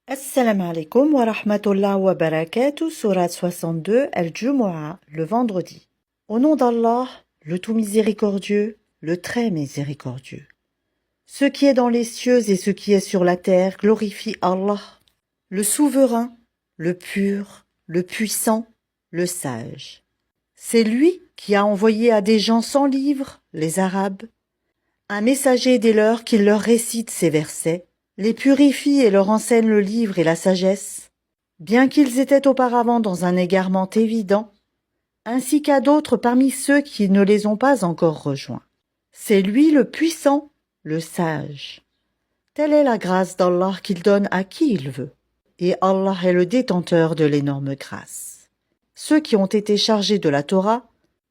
Assalamu alaikum wa rahmatullah wa barakatuh, Sourate 62, Al-Jumu'ah, le vendredi. Au nom d'Allah, le tout miséricordieux, le très miséricordieux. Ce qui est dans les cieux et ce qui est sur la terre glorifie Allah, le souverain, le pur, le puissant, le sage. C'est lui qui a envoyé à des gens sans livre, les Arabes, un messager des leurs qui leur récite ces versets, les purifie et leur enseigne le livre et la sagesse, bien qu'ils étaient auparavant dans un égarement évident, ainsi qu'à d'autres parmi ceux qui ne les ont pas encore rejoints. C'est lui le puissant, le sage. Telle est la grâce d'Allah qu'il donne à qui il veut, et Allah est le détenteur de l'énorme grâce. Ceux qui ont été chargés de la Torah,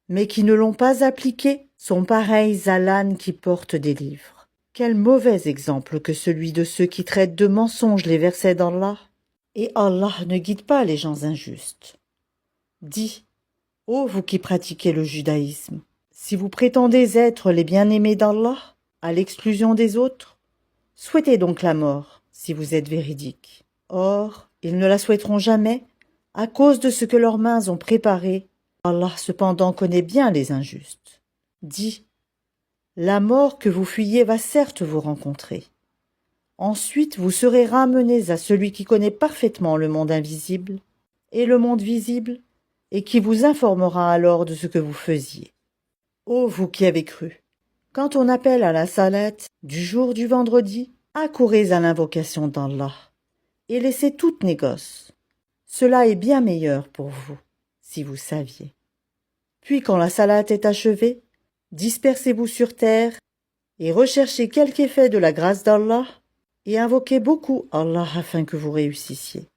mais qui ne l'ont pas appliquée, sont pareils à l'âne qui porte des livres. Quel mauvais exemple que celui de ceux qui traitent de mensonges les versets d'Allah. Et Allah ne guide pas les gens injustes. Dis, ô vous qui pratiquez le judaïsme, si vous prétendez être les bien-aimés d'Allah, à l'exclusion des autres, souhaitez donc la mort, si vous êtes véridiques. Or, ils ne la souhaiteront jamais, à cause de ce que leurs mains ont préparé. Allah cependant connaît bien les injustes. Dis, la mort que vous fuyez va certes vous rencontrer. Ensuite, vous serez ramenés à celui qui connaît parfaitement le monde invisible et le monde visible, et qui vous informera alors de ce que vous faisiez. Ô vous qui avez cru, quand on appelle à la salate du jour du vendredi, accourez à l'invocation d'Allah et laissez toute négoce. Cela est bien meilleur pour vous, si vous saviez. Puis quand la salate est achevée, dispersez-vous sur terre et recherchez quelque effet de la grâce d'Allah et invoquez beaucoup Allah afin que vous réussissiez.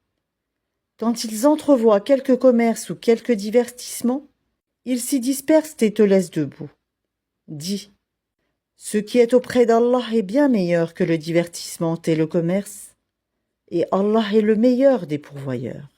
Quand ils entrevoient quelque commerce ou quelque divertissement, ils s'y dispersent et te laissent debout. Dis, ce qui est auprès d'Allah est bien meilleur que le divertissement et le commerce, et Allah est le meilleur des pourvoyeurs.